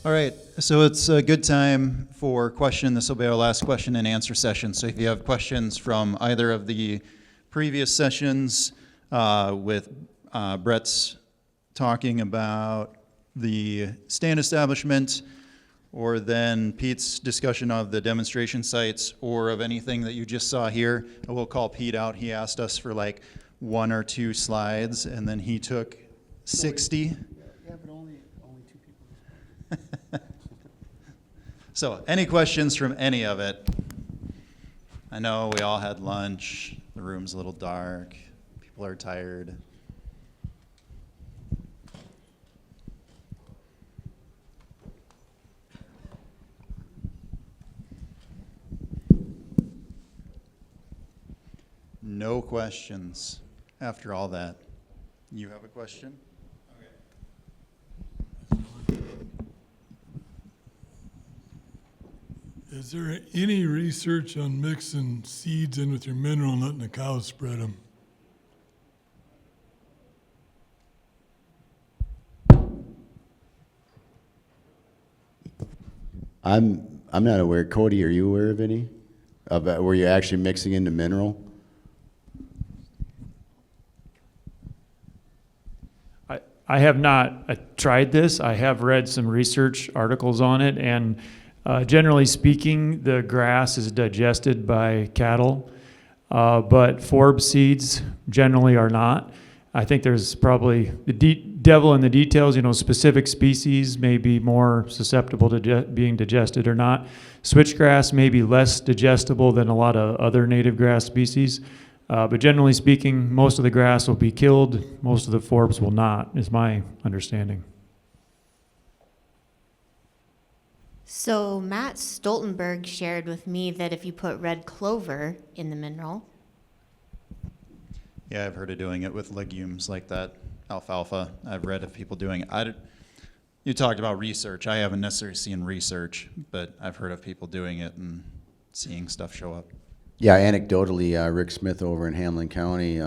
All right, so it's a good time for question. This will be our last question and answer session. So if you have questions from either of the previous sessions with Brett's talking about the stand establishment, or then Pete's discussion of the demonstration sites, or of anything that you just saw here, we'll call Pete out. He asked us for like 1 or 2 slides, and then he took 60. Yeah, but only 2 people. So, any questions from any of it? I know we all had lunch. The room's a little dark. People are tired. No questions after all that. You have a question? Is there any research on mixing seeds in with your mineral and letting the cows spread them? I'm not aware. Cody, are you aware of any? Were you actually mixing into mineral? I have not tried this. I have read some research articles on it, and generally speaking, the grass is digested by cattle, but forb seeds generally are not. I think there's probably the devil in the details. Specific species may be more susceptible to being digested or not. Switchgrass may be less digestible than a lot of other native grass species. But generally speaking, most of the grass will be killed, most of the forbs will not, is my understanding. So Matt Stoltenberg shared with me that if you put red clover in the mineral. Yeah, I've heard of doing it with legumes like that, alfalfa. I've read of people doing it. You talked about research. I haven't necessarily seen research, but I've heard of people doing it and seeing stuff show up. Yeah, anecdotally, Rick Smith over in Hamlin County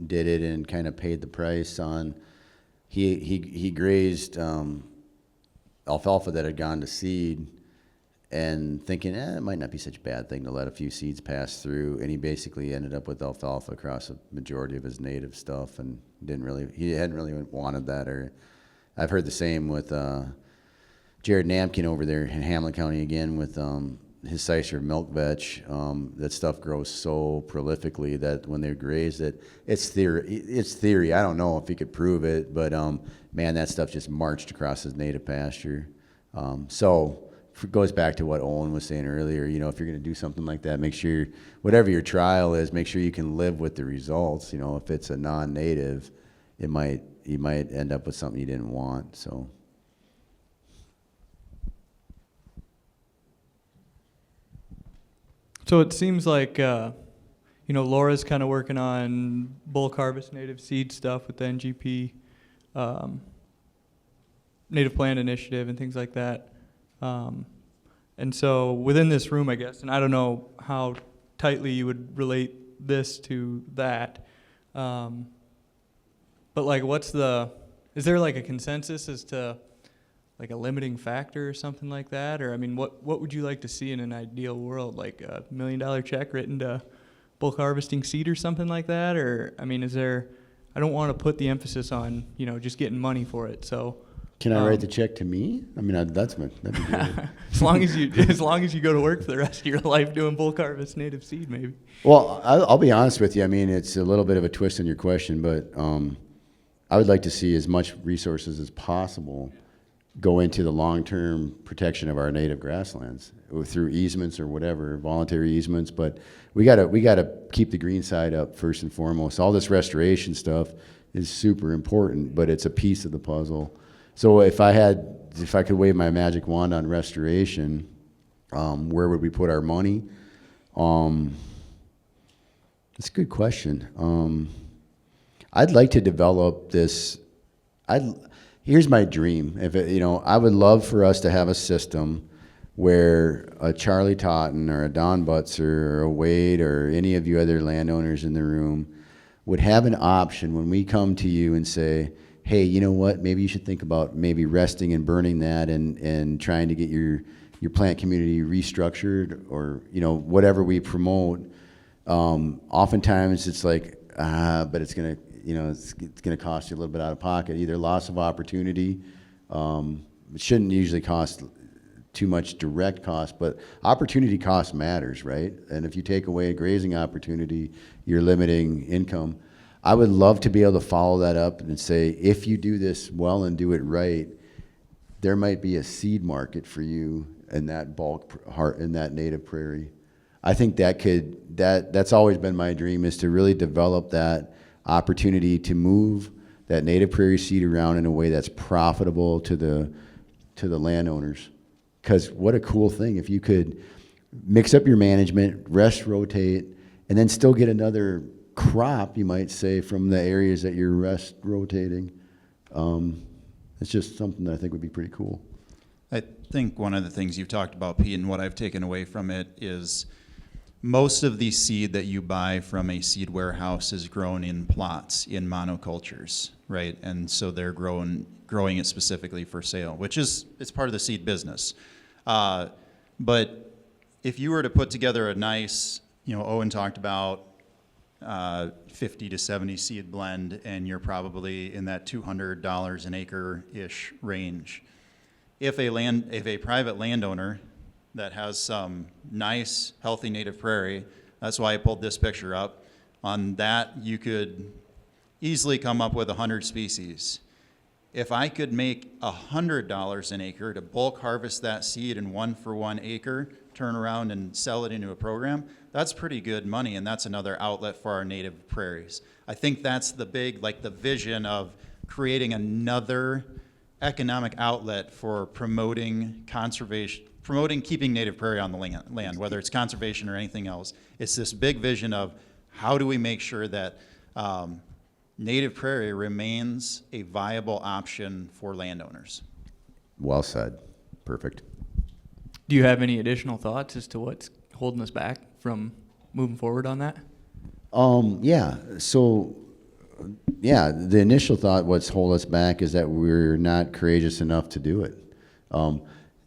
did it and kind of paid the price on. He grazed alfalfa that had gone to seed, and thinking, it might not be such a bad thing to let a few seeds pass through. And he basically ended up with alfalfa across a majority of his native stuff, and he hadn't really wanted that. Or I've heard the same with Jared Namkin over there in Hamlin County again with. His Sicer milk vetch, that stuff grows so prolifically that when they graze it, it's theory. I don't know if he could prove it, but man, that stuff just marched across his native pasture. So it goes back to what Owen was saying earlier. If you're going to do something like that, make sure whatever your trial is, make sure you can live with the results. If it's a non-native, you might end up with something you didn't want. So it seems like, Laura's kind of working on bulk harvest native seed stuff with the NGP, Native Plant Initiative and things like that. And so within this room, I guess, and I don't know how tightly you would relate this to that, but like is there like a consensus as to like a limiting factor or something like that? Or, what would you like to see in an ideal world? Like a $1 million check written to bulk harvesting seed or something like that? Or, is there, I don't want to put the emphasis on, just getting money for it. So Can I write the check to me? That'd be good. as long as you go to work for the rest of your life doing bulk harvest native seed, maybe. Well, I'll be honest with you. It's a little bit of a twist in your question, but I would like to see as much resources as possible go into the long-term protection of our native grasslands through easements or whatever, voluntary easements. But we gotta keep the green side up first and foremost. All this restoration stuff is super important, but it's a piece of the puzzle. So if I could wave my magic wand on restoration, where would we put our money? That's a good question. I'd like to develop this. Here's my dream. I would love for us to have a system where a Charlie Totten or a Don Butzer or a Wade or any of you other landowners in the room would have an option when we come to you and say, hey, you know what, maybe you should think about maybe resting and burning that and trying to get your plant community restructured, or, you know, whatever we promote. Oftentimes it's like, but it's gonna, you know, it's gonna cost you a little bit out of pocket, either loss of opportunity. It shouldn't usually cost too much direct cost, but opportunity cost matters, right? And if you take away a grazing opportunity, you're limiting income. I would love to be able to follow that up and say, if you do this well and do it right, there might be a seed market for you in that in that native prairie. I think that's always been my dream, is to really develop that opportunity to move that native prairie seed around in a way that's profitable to the landowners. Because what a cool thing if you could mix up your management, rest, rotate, and then still get another crop, you might say, from the areas that you're rest rotating. It's just something that I think would be pretty cool. I think one of the things you've talked about, Pete, and what I've taken away from it is most of the seed that you buy from a seed warehouse is grown in plots, in monocultures, right? And so they're growing it specifically for sale, which is, it's part of the seed business. But if you were to put together a nice, you know, Owen talked about 50 to 70 seed blend, and you're probably in that $200 an acre-ish range. If a private landowner that has some nice, healthy native prairie, that's why I pulled this picture up, on that you could easily come up with 100 species. If I could make $100 an acre to bulk harvest that seed in 1-for-1 acre, turn around and sell it into a program, that's pretty good money, and that's another outlet for our native prairies. I think that's the big, like the vision of creating another economic outlet for promoting conservation, promoting keeping native prairie on the land, whether it's conservation or anything else. It's this big vision of how do we make sure that native prairie remains a viable option for landowners. Well said. Perfect. Do you have any additional thoughts as to what's holding us back from moving forward on that? Yeah. So, yeah, the initial thought, what's holding us back is that we're not courageous enough to do it.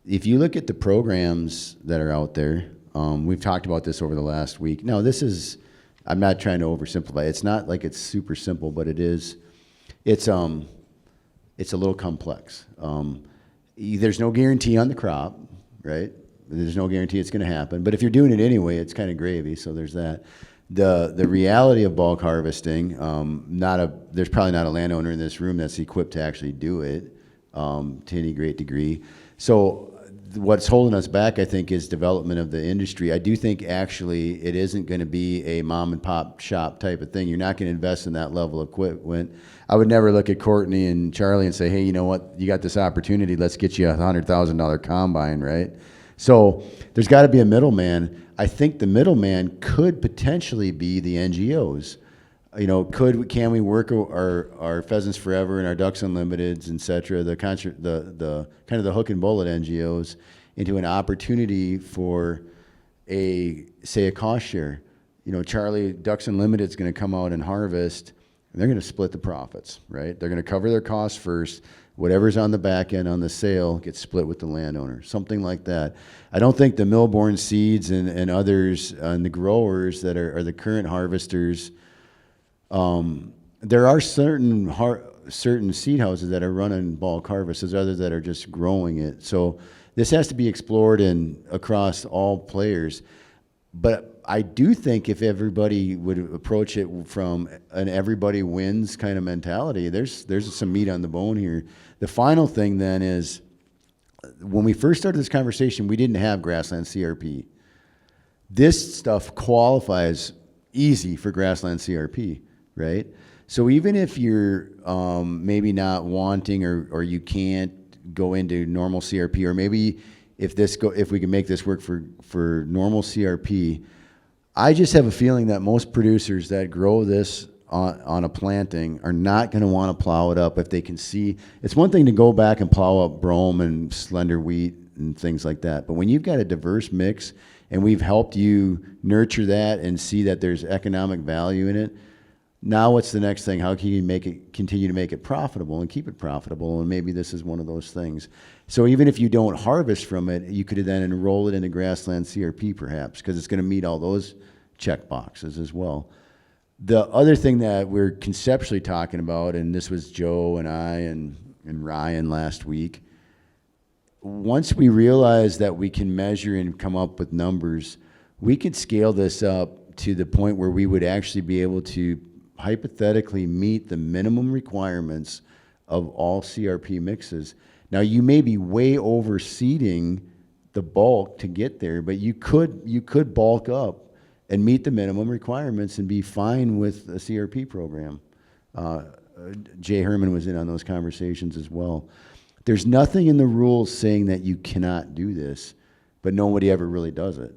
If you look at the programs that are out there, we've talked about this over the last week. No, this is, I'm not trying to oversimplify. It's not like it's super simple, but it is. It's a little complex. There's no guarantee on the crop, right? There's no guarantee it's going to happen. But if you're doing it anyway, it's kind of gravy. So there's that. The reality of bulk harvesting, there's probably not a landowner in this room that's equipped to actually do it to any great degree. So what's holding us back, I think, is development of the industry. I do think actually it isn't going to be a mom and pop shop type of thing. You're not going to invest in that level of equipment. I would never look at Courtney and Charlie and say, hey, you know what, you got this opportunity, let's get you a $100,000 combine, right? So there's got to be a middleman. I think the middleman could potentially be the NGOs. You know, can we work our Pheasants Forever and our Ducks Unlimiteds, et cetera, the kind of the hook and bullet NGOs into an opportunity for say a cost share. You know, Charlie, Ducks Unlimited is going to come out and harvest, and they're going to split the profits, right? They're going to cover their costs first. Whatever's on the back end on the sale gets split with the landowner, something like that. I don't think the Millborn Seeds and others and the growers that are the current harvesters. There are certain seed houses that are running bulk harvests. There's others that are just growing it. So this has to be explored across all players. But I do think if everybody would approach it from an everybody wins kind of mentality, there's some meat on the bone here. The final thing then is, when we first started this conversation, we didn't have Grassland CRP. This stuff qualifies easy for Grassland CRP, right? So even if you're maybe not wanting or you can't go into normal CRP, or maybe if we can make this work for normal CRP, I just have a feeling that most producers that grow this on a planting are not going to want to plow it up if they can see. It's one thing to go back and plow up brome and slender wheat and things like that, but when you've got a diverse mix and we've helped you nurture that and see that there's economic value in it, Now what's the next thing? How can you continue to make it profitable and keep it profitable? And maybe this is one of those things. So even if you don't harvest from it, you could then enroll it in the Grassland CRP perhaps, because it's going to meet all those check boxes as well. The other thing that we're conceptually talking about, and this was Joe and I and Ryan last week, once we realize that we can measure and come up with numbers, we could scale this up to the point where we would actually be able to hypothetically meet the minimum requirements of all CRP mixes. Now, you may be way overseeding the bulk to get there, but you could bulk up and meet the minimum requirements and be fine with a CRP program. Jay Herman was in on those conversations as well. There's nothing in the rules saying that you cannot do this, but nobody ever really does it.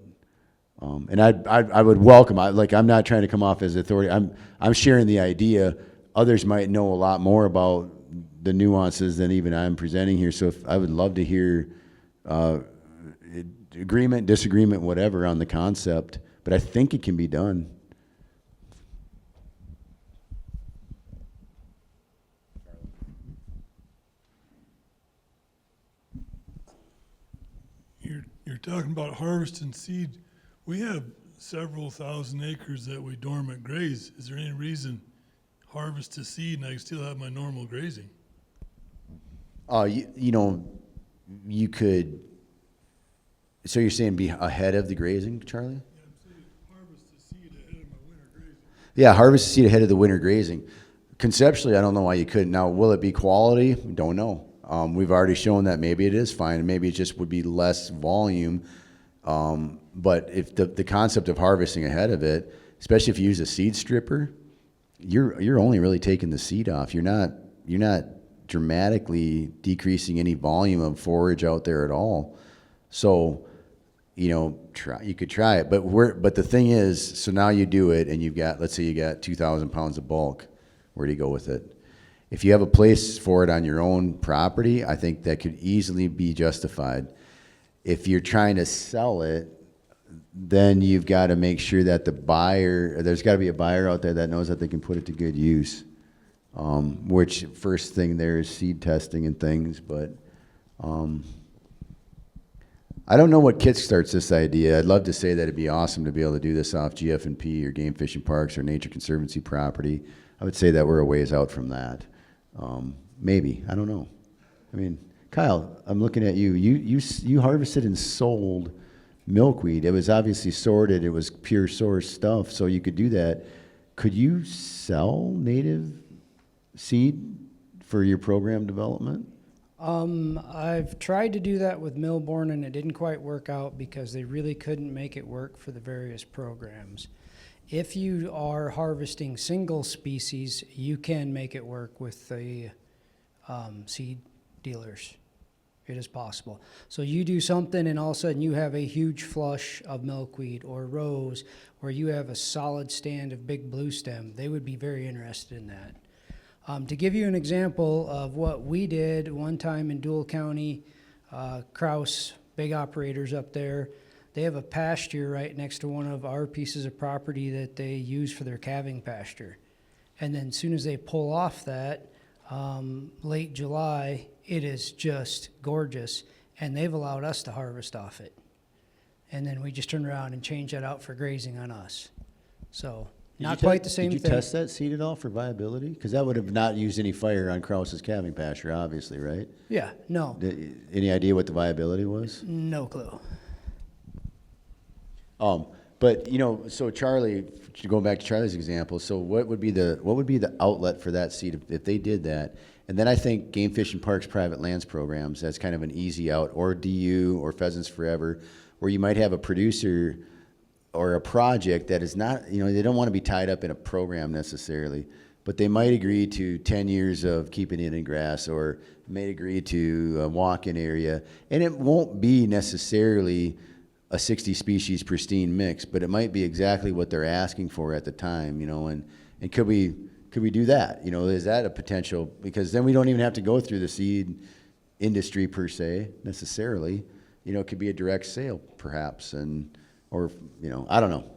And I would welcome, I'm not trying to come off as authority. I'm sharing the idea. Others might know a lot more about the nuances than even I'm presenting here. So I would love to hear agreement, disagreement, whatever on the concept. But I think it can be done. You're talking about harvesting seed. We have several thousand acres that we dormant graze. Is there any reason harvest to seed and I still have my normal grazing? You could, so you're saying be ahead of the grazing, Charlie? Yeah, I'm saying harvest the seed ahead of my winter grazing. Yeah, harvest the seed ahead of the winter grazing. Conceptually, I don't know why you couldn't. Now, will it be quality? Don't know. We've already shown that maybe it is fine, and maybe it just would be less volume. But if the concept of harvesting ahead of it, especially if you use a seed stripper, you're only really taking the seed off. You're not dramatically decreasing any volume of forage out there at all. So, you could try it. But the thing is, so now you do it, and let's say you got 2,000 pounds of bulk. Where do you go with it? If you have a place for it on your own property, I think that could easily be justified. If you're trying to sell it, then you've got to make sure that there's got to be a buyer out there that knows that they can put it to good use. Which first thing there is seed testing and things, but I don't know what kickstarts this idea. I'd love to say that it'd be awesome to be able to do this off GF&P or Game Fish and Parks or Nature Conservancy property. I would say that we're a ways out from that. Maybe, I don't know. I mean, Kyle, I'm looking at you. You harvested and sold milkweed. It was obviously sorted. It was pure source stuff, so you could do that. Could you sell native seed for your program development? I've tried to do that with Millborn, and it didn't quite work out because they really couldn't make it work for the various programs. If you are harvesting single species, you can make it work with the seed dealers. It is possible. So you do something and all of a sudden you have a huge flush of milkweed or rose, or you have a solid stand of big blue stem. They would be very interested in that. To give you an example of what we did one time in Dual County, Kraus, big operators up there, they have a pasture right next to one of our pieces of property that they use for their calving pasture. And then as soon as they pull off that, late July, it is just gorgeous. And they've allowed us to harvest off it. And then we just turn around and change that out for grazing on us. So not quite the same thing. Did you test that seed at all for viability? Because that would have not used any fire on Krause's calving pasture, obviously, right? Yeah, no. Any idea what the viability was? No clue. But so Charlie, going back to Charlie's example, so what would be the outlet for that seed if they did that? And then I think Game Fish and Parks private lands programs, that's kind of an easy out, or DU or Pheasants Forever, where you might have a producer or a project that is not, they don't want to be tied up in a program necessarily, but they might agree to 10 years of keeping it in grass, or may agree to a walk-in area, and it won't be necessarily a 60 species pristine mix, but it might be exactly what they're asking for at the time, and could we do that? Is that a potential? Because then we don't even have to go through the seed industry per se necessarily. It could be a direct sale perhaps, or I don't know,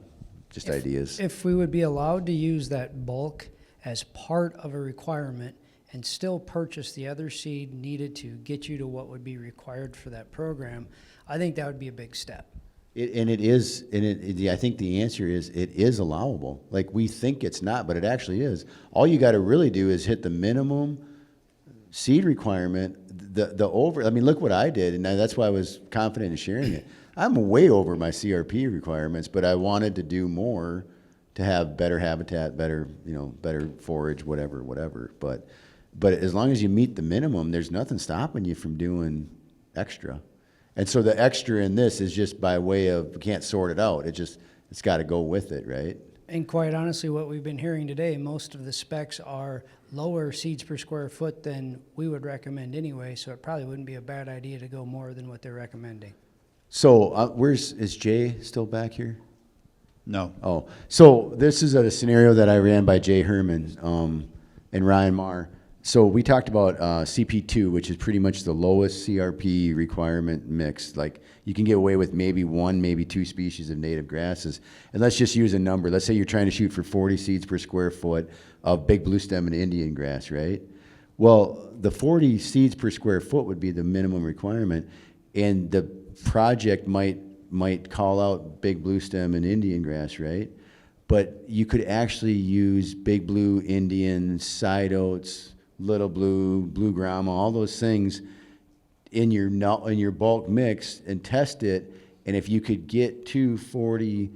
just ideas. If we would be allowed to use that bulk, as part of a requirement and still purchase the other seed needed to get you to what would be required for that program, I think that would be a big step. I think the answer is it is allowable. Like, we think it's not, but it actually is. All you got to really do is hit the minimum seed requirement. I mean, look what I did, and that's why I was confident in sharing it. I'm way over my CRP requirements, but I wanted to do more to have better habitat, better forage, whatever. But as long as you meet the minimum, there's nothing stopping you from doing extra. And so the extra in this is just by way of, we can't sort it out. It's got to go with it, right? And quite honestly, what we've been hearing today, most of the specs are lower seeds per square foot than we would recommend anyway, so it probably wouldn't be a bad idea to go more than what they're recommending. So is Jay still back here? No. Oh, so this is a scenario that I ran by Jay Herman and Ryan Marr. So we talked about CP2, which is pretty much the lowest CRP requirement mix. Like, you can get away with maybe 1, maybe 2 species of native grasses. And let's just use a number. Let's say you're trying to shoot for 40 seeds per square foot of big blue stem and Indian grass, right? Well, the 40 seeds per square foot would be the minimum requirement, and the project might call out big blue stem and Indian grass, right? But you could actually use big blue, Indian, side oats, little blue, blue grama, all those things in your bulk mix and test it. And if you could get to 40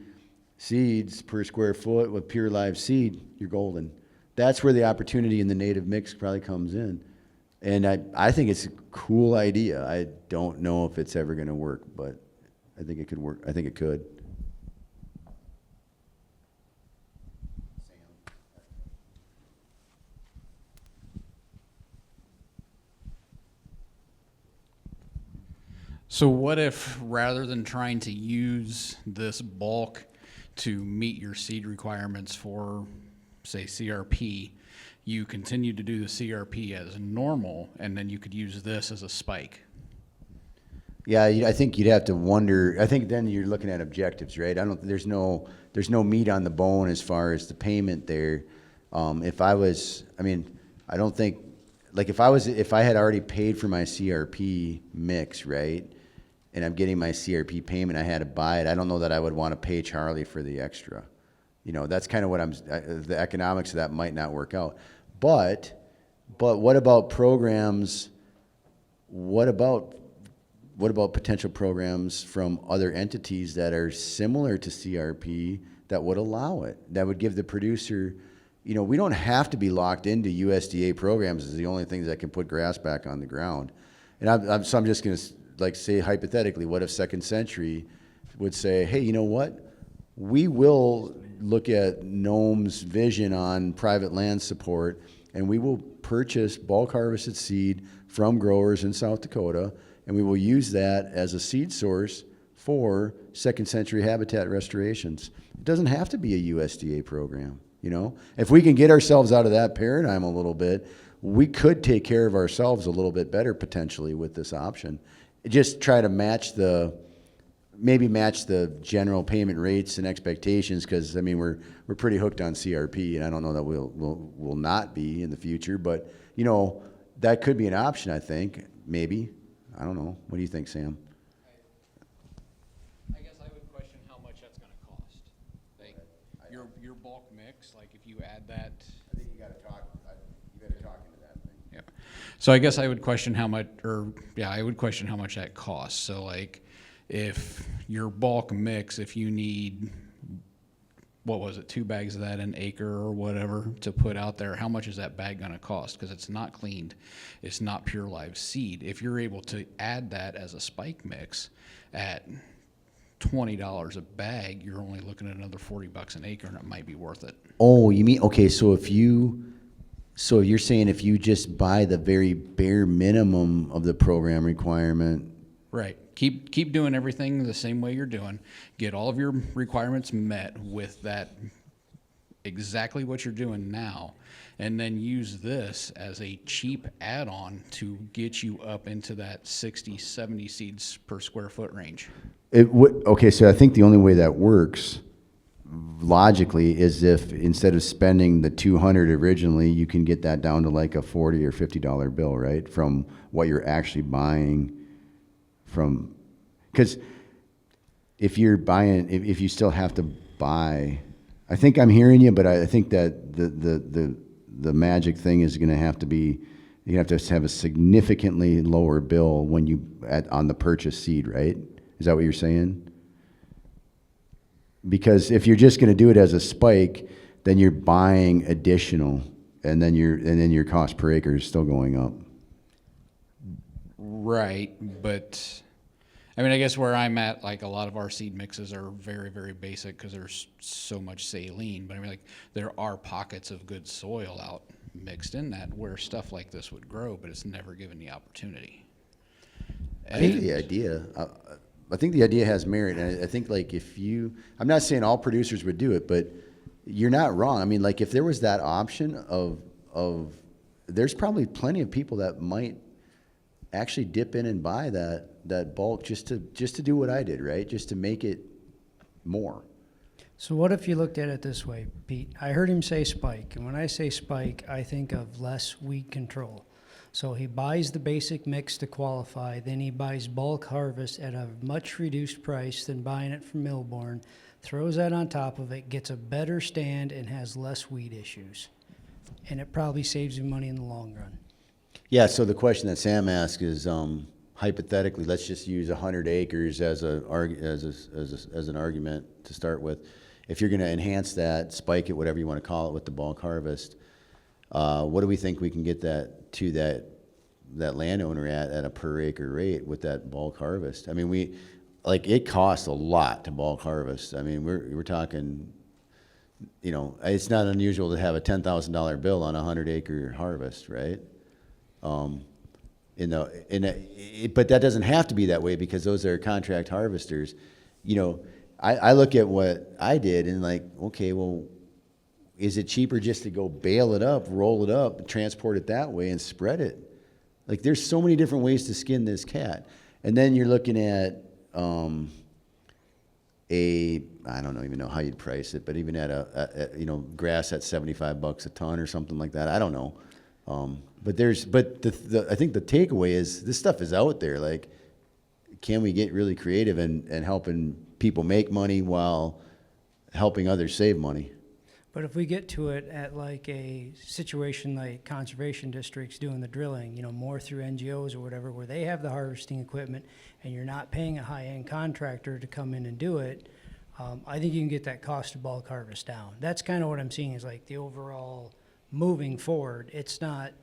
seeds per square foot with pure live seed, you're golden. That's where the opportunity in the native mix probably comes in. And I think it's a cool idea. I don't know if it's ever going to work, but I think it could work. I think it could. So what if, rather than trying to use this bulk to meet your seed requirements for, say, CRP, you continue to do the CRP as normal, and then you could use this as a spike? Yeah, I think you'd have to wonder. I think then you're looking at objectives, right? There's no meat on the bone as far as the payment there. If I had already paid for my CRP mix, right, and I'm getting my CRP payment, I had to buy it. I don't know that I would want to pay Charlie for the extra. That's kind of what the economics of that might not work out. But what about programs? What about potential programs from other entities that are similar to CRP that would allow it? That would give the producer, we don't have to be locked into USDA programs as the only things that can put grass back on the ground. And I'm just going to say hypothetically, what if Second Century would say, hey, you know what? We will look at NOM's vision on private land support, and we will purchase bulk harvested seed from growers in South Dakota, and we will use that as a seed source for Second Century habitat restorations. It doesn't have to be a USDA program, If we can get ourselves out of that paradigm a little bit, we could take care of ourselves a little bit better potentially with this option. Just try to match the general payment rates and expectations, because we're pretty hooked on CRP, and I don't know that we'll not be in the future, but that could be an option. I think maybe. I don't know. What do you think, Sam? I guess I would question how much that's going to cost. Like your bulk mix, like if you add that. I think you got to talk. You got to talk into that thing. Yeah. So I guess I would question how much, I would question how much that costs. So like, if your bulk mix, if you need, 2 bags of that an acre or whatever to put out there, how much is that bag going to cost? Because it's not cleaned, it's not pure live seed. If you're able to add that as a spike mix at $20 a bag, you're only looking at another $40 an acre, and it might be worth it. Oh, you mean, okay, so you're saying if you just buy the very bare minimum of the program requirement. Right. Keep doing everything the same way you're doing. Get all of your requirements met with that, exactly what you're doing now, and then use this as a cheap add-on to get you up into that 60, 70 seeds per square foot range. Okay, so I think the only way that works logically is if instead of spending the 200 originally, you can get that down to like a $40 or $50 bill, right? From what you're actually buying from, because if you're buying, if you still have to buy, I think I'm hearing you, but I think that the magic thing is going to have to be, you have to have a significantly lower bill when you on the purchase seed, right? Is that what you're saying? Because if you're just going to do it as a spike, then you're buying additional, and then your cost per acre is still going up. Right, but I mean, I guess where I'm at, like a lot of our seed mixes are very, very basic because there's so much saline. But I mean, like there are pockets of good soil out mixed in that where stuff like this would grow, but it's never given the opportunity. I think the idea, I think the idea has merit, and I think like if you, I'm not saying all producers would do it, but you're not wrong. I mean, like if there was that option of there's probably plenty of people that might actually dip in and buy that bulk just to do what I did, right? Just to make it more. So what if you looked at it this way, Pete? I heard him say spike, and when I say spike, I think of less weed control. So he buys the basic mix to qualify, then he buys bulk harvest at a much reduced price than buying it from Millborn, throws that on top of it, gets a better stand, and has less weed issues. And it probably saves you money in the long run. Yeah, so the question that Sam asked is, hypothetically, let's just use 100 acres as an argument to start with. If you're going to enhance that, spike it, whatever you want to call it, with the bulk harvest, what do we think we can get that to that landowner at a per acre rate with that bulk harvest? I mean, it costs a lot to bulk harvest. I mean, we're talking, it's not unusual to have a $10,000 bill on a 100-acre harvest, right? But that doesn't have to be that way because those are contract harvesters. I look at what I did and like, okay, well, is it cheaper just to go bale it up, roll it up, transport it that way and spread it? Like there's so many different ways to skin this cat. And then you're looking at I don't even know how you'd price it, but even at grass at $75 a ton or something like that. I don't know. But I think the takeaway is this stuff is out there. Like, can we get really creative and helping people make money while helping others save money? But if we get to it at like a situation like conservation districts doing the drilling, more through NGOs or whatever, where they have the harvesting equipment and you're not paying a high-end contractor to come in and do it, I think you can get that cost of bulk harvest down. That's kind of what I'm seeing is like the overall moving forward. It's like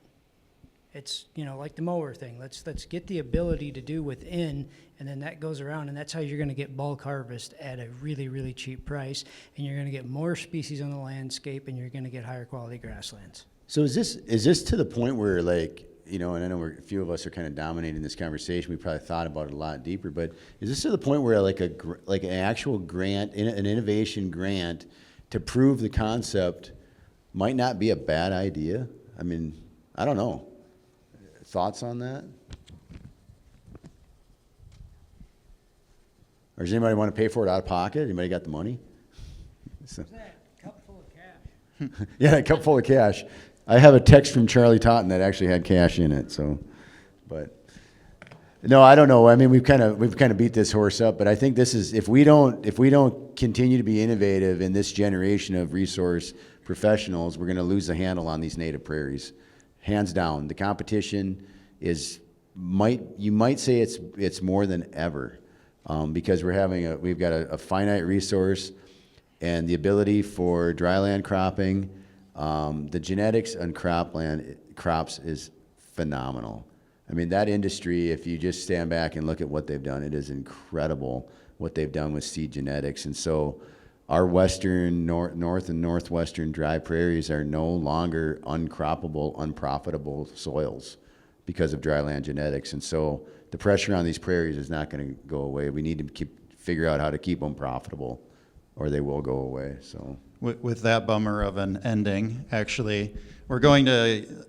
the mower thing. Let's get the ability to do within, and then that goes around, and that's how you're going to get bulk harvest at a really, really cheap price, and you're going to get more species on the landscape, and you're going to get higher quality grasslands. So is this to the point where like, and I know a few of us are kind of dominating this conversation. We probably thought about it a lot deeper, but is this to the point where like an actual grant, an innovation grant to prove the concept might not be a bad idea? I mean, I don't know. Thoughts on that? Or does anybody want to pay for it out of pocket? Anybody got the money? So. What's that? Cup full of cash. Yeah, a cup full of cash. I have a text from Charlie Totten that actually had cash in it. So, but no, I don't know. I mean, we've kind of beat this horse up, but I think this is if we don't continue to be innovative in this generation of resource professionals, we're going to lose the handle on these native prairies. Hands down, the competition you might say it's more than ever, because we've got a finite resource, and the ability for dryland cropping, the genetics on crops is phenomenal. I mean, that industry, if you just stand back and look at what they've done, it is incredible what they've done with seed genetics, and so. Our western, north and northwestern dry prairies are no longer uncroppable, unprofitable soils because of dryland genetics. And so the pressure on these prairies is not going to go away. We need to figure out how to keep them profitable or they will go away. So With that bummer of an ending, actually, we're going to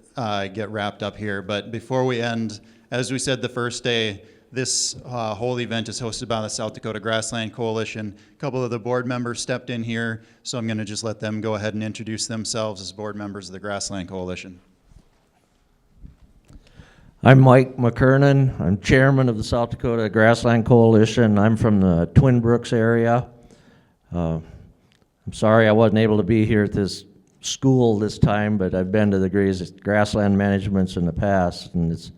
get wrapped up here. But before we end, as we said the first day, this whole event is hosted by the South Dakota Grassland Coalition. A couple of the board members stepped in here, so I'm going to just let them go ahead and introduce themselves as board members of the Grassland Coalition. I'm Mike McKernan. I'm chairman of the South Dakota Grassland Coalition. I'm from the Twin Brooks area. I'm sorry I wasn't able to be here at this school this time, but I've been to the grassland managements in the past, and it's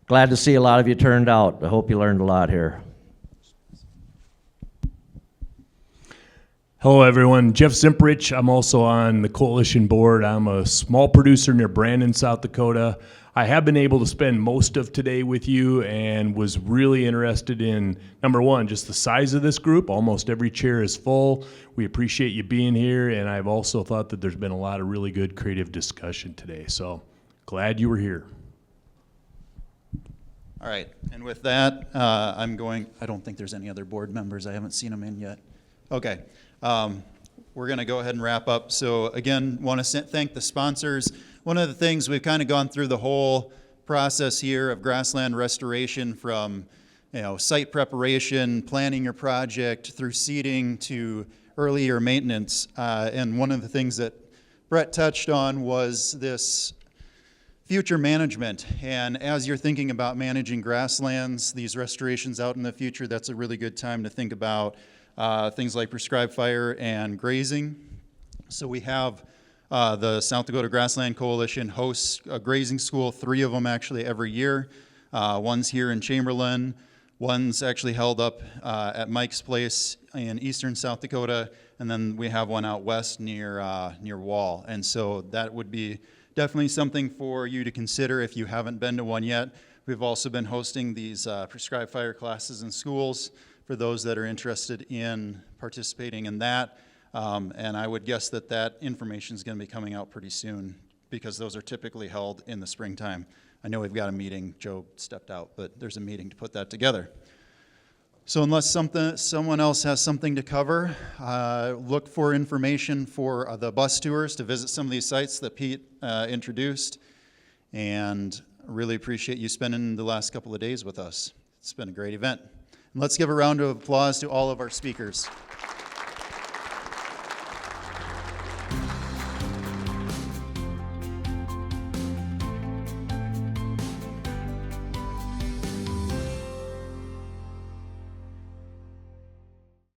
glad to see a lot of you turned out. I hope you learned a lot here. Hello, everyone. Jeff Zimprich. I'm also on the coalition board. I'm a small producer near Brandon, South Dakota. I have been able to spend most of today with you and was really interested in, number one, just the size of this group. Almost every chair is full. We appreciate you being here, and I've also thought that there's been a lot of really good creative discussion today. So glad you were here. All right, and with that, I don't think there's any other board members. I haven't seen them in yet. Okay, we're going to go ahead and wrap up. So again, want to thank the sponsors. One of the things we've kind of gone through the whole process here of grassland restoration, from site preparation, planning your project, through seeding to earlier maintenance. And one of the things that Brett touched on was this future management. And as you're thinking about managing grasslands, these restorations out in the future, that's a really good time to think about things like prescribed fire and grazing. So we have the South Dakota Grassland Coalition hosts a grazing school, 3 of them actually every year. One's here in Chamberlain, one's actually held up at Mike's Place in eastern South Dakota, and then we have one out west near Wall. And so that would be definitely something for you to consider if you haven't been to one yet. We've also been hosting these prescribed fire classes in schools for those that are interested in participating in that. And I would guess that that information is going to be coming out pretty soon, because those are typically held in the springtime. I know we've got a meeting. Joe stepped out, but there's a meeting to put that together. So unless someone else has something to cover, look for information for the bus tours to visit some of these sites that Pete introduced. And really appreciate you spending the last couple of days with us. It's been a great event. And let's give a round of applause to all of our speakers.